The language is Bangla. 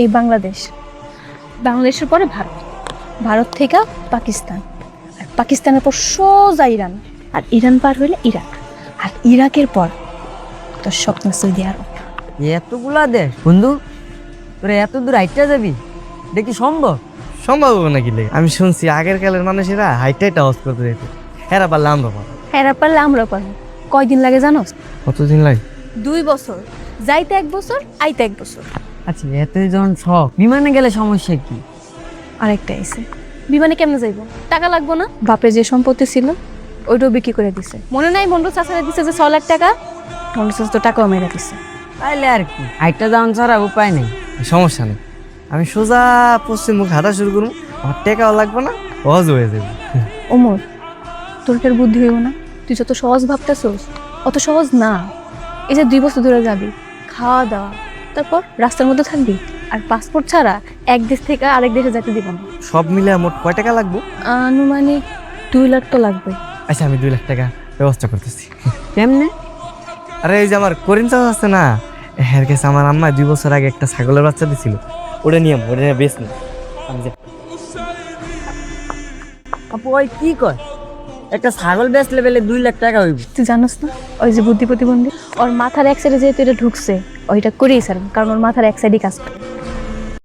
এই বাংলাদেশ, বাংলাদেশের পরে ভারত, ভারত থেকে পাকিস্তান, আর পাকিস্তানের পর সোজা ইরান, আর ইরান পার হইলে ইরাক, আর ইরাকের পর তোর স্বপ্ন সৌদি আরব। এতগুলা দেশ বন্ধু, তোরা এত দূর হাইটটা যাবি, দেখি সম্ভব? সম্ভব হবে নাকি লে? আমি শুনছি আগের কালের মানুষেরা হাইটাই টাওয়াজ করতে যেত, হেরা পারলে আমরা পারবো। এরা পারলে আমরা পারবো। কয়দিন লাগে জানোস? কতদিন লাগে? 2 বছর, যাইতে 1 বছর, আইতে 1 বছর। আচ্ছা এতই যখন শখ, বিমানে গেলে সমস্যা কি? আরেকটা এসে বিমানে কেমনে যাইব? টাকা লাগবো না? বাপের যে সম্পত্তি ছিল ওইটাও বিক্রি করে দিছে। মনে নাই বন্ধু চাচারা দিছে যে 6 লাখ টাকা, বন্ধু চাচা তো টাকাও মেরে দিছে। তাইলে আর কি, হাইটটা যাওয়ান ছাড়া উপায় নেই। সমস্যা নেই, আমি সোজা পশ্চিম মুখ হাঁটা শুরু করবো, আমার টাকাও লাগবে না, সহজ হয়ে যাবে। ওমর, তোর কি আর বুদ্ধি হইব না? তুই যত সহজ ভাবতেছস অত সহজ না। এই যে 2 বছর ধরে যাবি, খাওয়া দাওয়া, তারপর রাস্তার মধ্যে থাকবি, আর পাসপোর্ট ছাড়া এক দেশ থেকে আরেক দেশে যেতে দিব না। সব মিলে মোট কয় টাকা লাগবো? আনুমানিক 2 লাখ তো লাগবে। আচ্ছা আমি 2 লাখ টাকা ব্যবস্থা করতেছি। কেমনে? আরে এই যে আমার করিম চাচা আছে না, এর কাছে আমার আম্মা 2 বছর আগে একটা ছাগলের বাচ্চা দিছিল, ওটা নিয়ে বেশ না আমি যে আপু ওই কি কয়, একটা ছাগল বেচলে বেলে 2 লাখ টাকা হইব? তুই জানোস না ওই যে বুদ্ধি প্রতিবন্ধী, ওর মাথার এক সাইডে যেহেতু এটা ঢুকছে, ওইটা করেই ছাড়বেন, কারণ ওর মাথার এক সাইডই কাজ করে।